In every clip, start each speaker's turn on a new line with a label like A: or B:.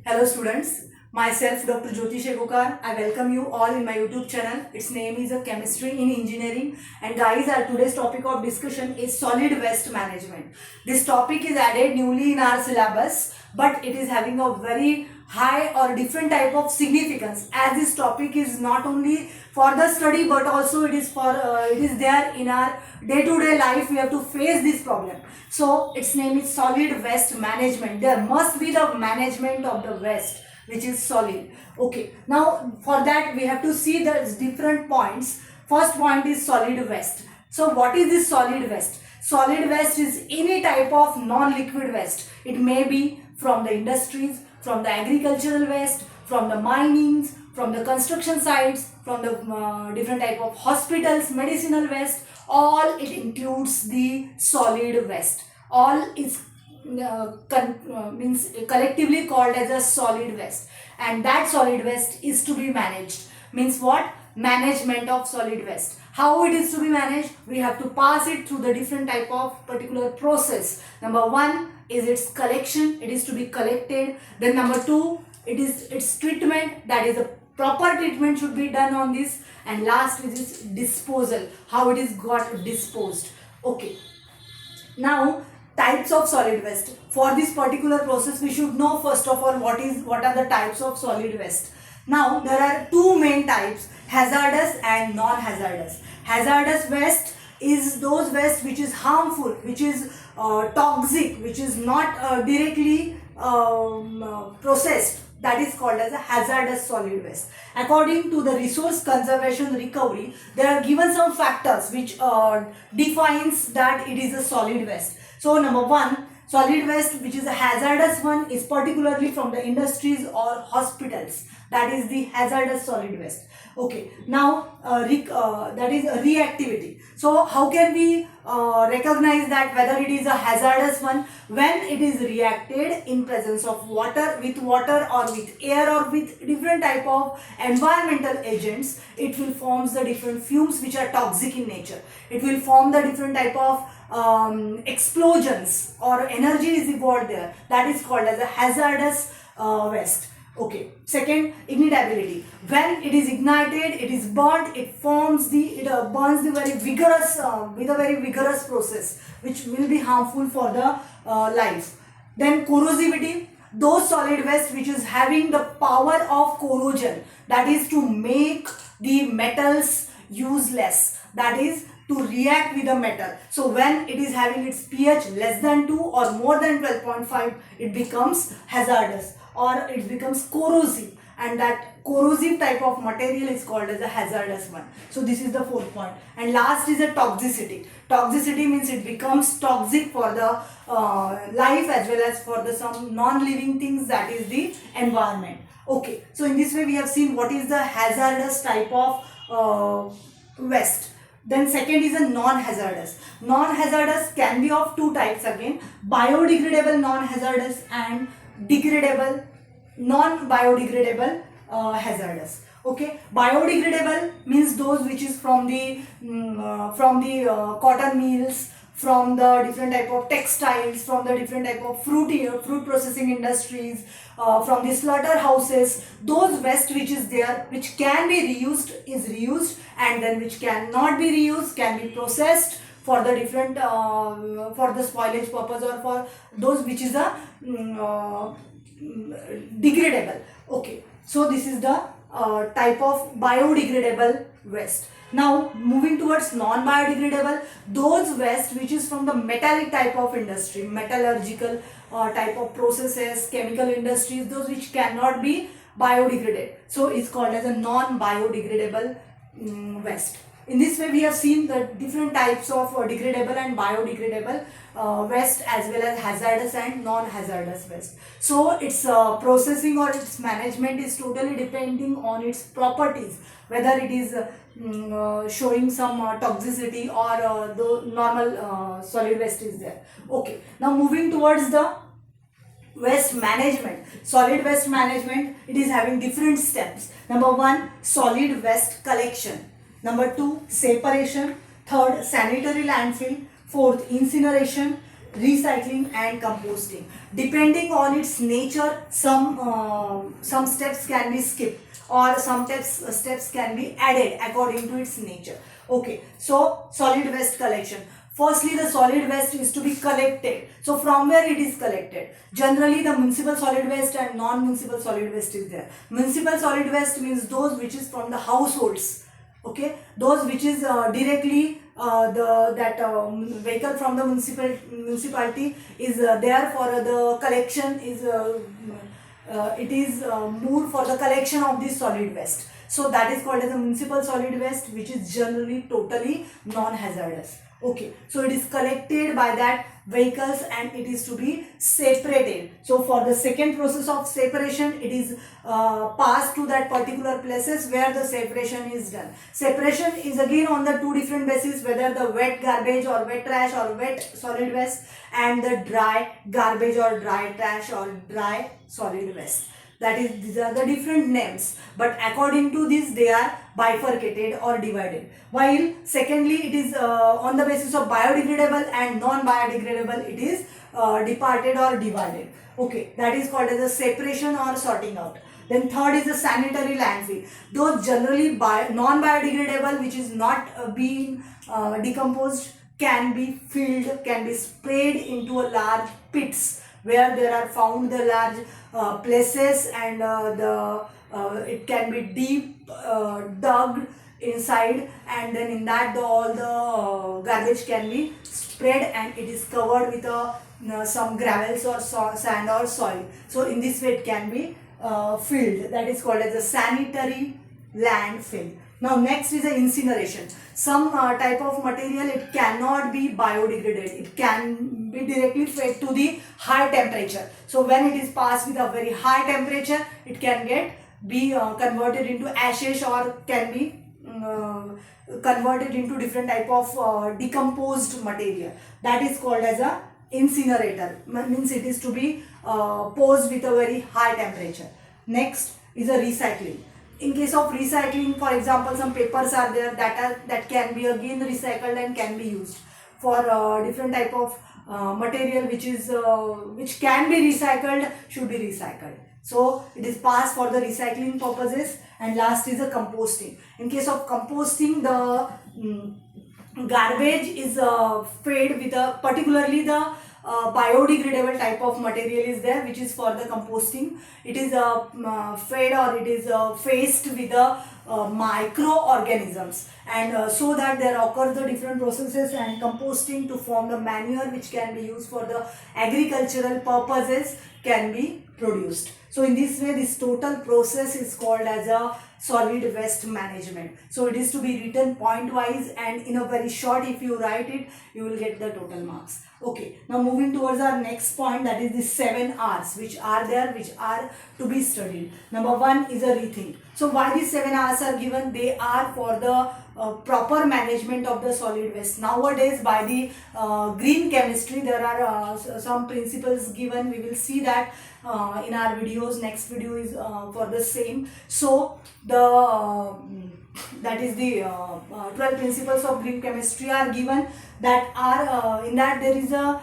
A: Hello students, myself Dr. Jyoti Shegokar. I welcome you all in my YouTube channel. Its name is a Chemistry in Engineering, and guys, our today's topic of discussion is solid waste management. This topic is added newly in our syllabus, but it is having a very high or different type of significance, as this topic is not only for the study but also it is there in our day-to-day life. We have to face this problem. So its name is solid waste management. There must be the management of the waste which is solid. Okay, now for that we have to see the different points. First point is solid waste. So what is this solid waste? Solid waste is any type of non-liquid waste. It may be from the industries, from the agricultural waste, from the minings, from the construction sites, from the different type of hospitals, medicinal waste. All it includes the solid waste. All is means collectively called as a solid waste, and that solid waste is to be managed. Means what? Management of solid waste. How it is to be managed? We have to pass it through the different type of particular process. Number one is its collection. It is to be collected. Then number two, it is its treatment. That is, a proper treatment should be done on this. And last is its disposal. How it is got disposed. Okay. Now, types of solid waste. For this particular process, we should know first of all what are the types of solid waste. Now, there are two main types: hazardous and non-hazardous. Hazardous waste is those waste which is harmful, which is toxic, which is not directly processed. That is called as a hazardous solid waste. According to the resource conservation recovery, there are given some factors which defines that it is a solid waste. So number one, solid waste which is a hazardous one is particularly from the industries or hospitals. That is the hazardous solid waste. Okay, now that is reactivity. So how can we recognize that whether it is a hazardous one? When it is reacted in presence of water, with water or with air or with different type of environmental agents, it will forms the different fumes which are toxic in nature. It will form the different type of explosions or energy is involved there. That is called as a hazardous waste. Okay. Second, ignitability. When it is ignited, it is burnt. It burns the very vigorous with a very vigorous process, which will be harmful for the life. Then corrosivity. Those solid waste which is having the power of corrosion, that is to make the metals useless. That is to react with the metal. So when it is having its pH less than 2 or more than 12.5, it becomes hazardous or it becomes corrosive, and that corrosive type of material is called as a hazardous one. So this is the fourth point. And last is a toxicity. Toxicity means it becomes toxic for the life as well as for the some non-living things, that is the environment. Okay, so in this way we have seen what is the hazardous type of waste. Then second is a non-hazardous. Non-hazardous can be of two types again: biodegradable non-hazardous and degradable non-biodegradable hazardous. Okay, biodegradable means those which is from the cotton mills, from the different type of textiles, from the different type of fruit processing industries, from the slaughterhouses. Those waste which is there, which can be reused, is reused, and then which cannot be reused can be processed for the different for the spoilage purpose, or for those which is a degradable. Okay, so this is the type of biodegradable waste. Now moving towards non-biodegradable, those waste which is from the metallic type of industry, metallurgical type of processes, chemical industries, those which cannot be biodegraded. So it's called as a non-biodegradable waste. In this way we have seen the different types of degradable and biodegradable waste, as well as hazardous and non-hazardous waste. So its processing or its management is totally depending on its properties, whether it is showing some toxicity or the normal solid waste is there. Okay, now moving towards the waste management. Solid waste management, it is having different steps. Number one, solid waste collection. Number two, separation. Third, sanitary landfill. Fourth, incineration. recycling and composting. Depending on its nature, some steps can be skipped or some steps can be added according to its nature. Okay, so solid waste collection. Firstly, the solid waste is to be collected. So from where it is collected? Generally, the municipal solid waste and non-municipal solid waste is there. Municipal solid waste means those which is from the households. Okay, those which is directly the that vehicle from the municipality is there for the collection is it is moved for the collection of this solid waste. So that is called as a municipal solid waste, which is generally totally non-hazardous. Okay, so it is collected by that vehicles and it is to be separated. So for the second process of separation, it is passed to that particular places where the separation is done. Separation is again on the two different bases, whether the wet garbage or wet trash or wet solid waste, and the dry garbage or dry trash or dry solid waste. That is, these are the different names, but according to this they are bifurcated or divided. While secondly, it is on the basis of biodegradable and non-biodegradable, it is departed or divided. Okay, that is called as a separation or sorting out. Then third is the sanitary landfill. Those generally non-biodegradable, which is not being decomposed, can be filled, can be sprayed into a large pits where there are found the large places, and it can be deep dug inside, and then in that all the garbage can be spread and it is covered with some gravels or sand or soil. So in this way it can be filled. That is called as a sanitary landfill. Now next is the incineration. Some type of material, it cannot be biodegraded. It can be directly fed to the high temperature. So when it is passed with a very high temperature, it can be converted into ashes or can be converted into different type of decomposed material. That is called as a incinerator. Means it is to be posed with a very high temperature. Next is a recycling. In case of recycling, for example, some papers are there that can be again recycled and can be used for different type of material which can be recycled, should be recycled. So it is passed for the recycling purposes. And last is the composting. In case of composting, the garbage is fed with particularly the biodegradable type of material is there, which is for the composting. It is fed or it is faced with the microorganisms, and so that there occurs the different processes and composting to form the manure which can be used for the agricultural purposes can be produced. So in this way, this total process is called as a solid waste management. So it is to be written point wise, and in a very short, if you write it, you will get the total marks. Okay, now moving towards our next point, that is the 7 R's which are there, which are to be studied. Number 1 is a rethink. So why these 7 R's are given? They are for the proper management of the solid waste. Nowadays, by the green chemistry, there are some principles given. We will see that in our videos. Next video is for the same. So the that is the 12 principles of green chemistry are given, that are in that there is a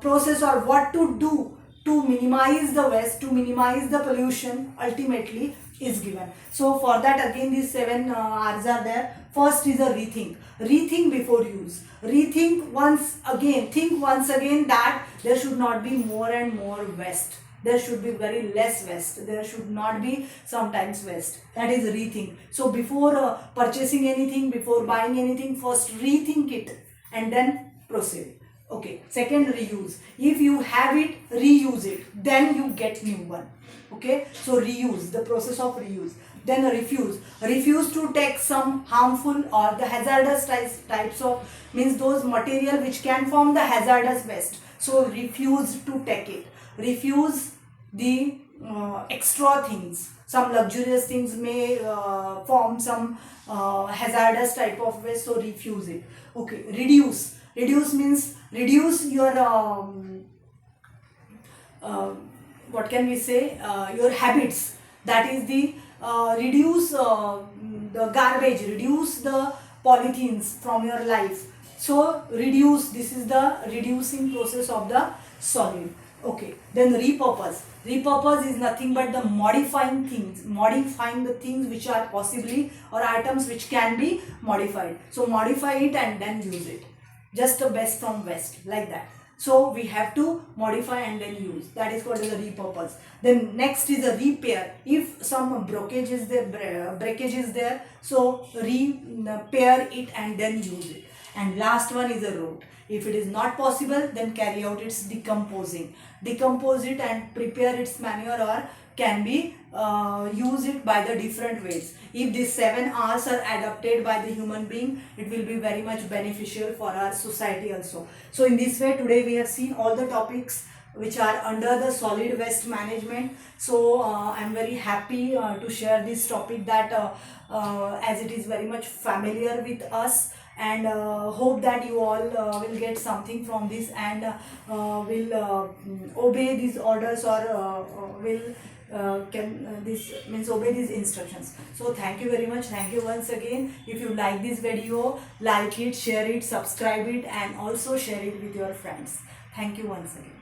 A: process or what to do to minimize the waste, to minimize the pollution ultimately is given. So for that again these 7 R's are there. First is a rethink. Rethink before use. Rethink once again, think once again that there should not be more and more waste. There should be very less waste. There should not be sometimes waste. That is rethink. So before purchasing anything, before buying anything, first rethink it and then proceed. Okay. Second, reuse. If you have it, reuse it. Then you get new one. Okay. So reuse, the process of reuse. Then refuse. Refuse to take some harmful or the hazardous types of, means those material which can form the hazardous waste. So refuse to take it. Refuse the extra things. Some luxurious things may form some hazardous type of waste, so refuse it. Okay, reduce. Reduce means reduce your what can we say, your habits. That is the reduce the garbage, reduce the polythenes from your life. So reduce, this is the reducing process of the solid. Okay, then repurpose. Repurpose is nothing but the modifying things, modifying the things which are possibly, or items which can be modified. So modify it and then use it. Just the best from west, like that. So we have to modify and then use. That is called as a repurpose. Then next is a repair. If some breakage is there, so repair it and then use it. And last one is a road. If it is not possible, then carry out its decomposing. Decompose it and prepare its manure, or can be use it by the different ways. If these 7 R's are adopted by the human being, it will be very much beneficial for our society also. So in this way, today we have seen all the topics which are under the solid waste management. So I am very happy to share this topic, that as it is very much familiar with us, and hope that you all will get something from this, and will obey these orders, or will this means obey these instructions. So thank you very much. Thank you once again. If you like this video, like it, share it, subscribe it, and also share it with your friends. Thank you once again.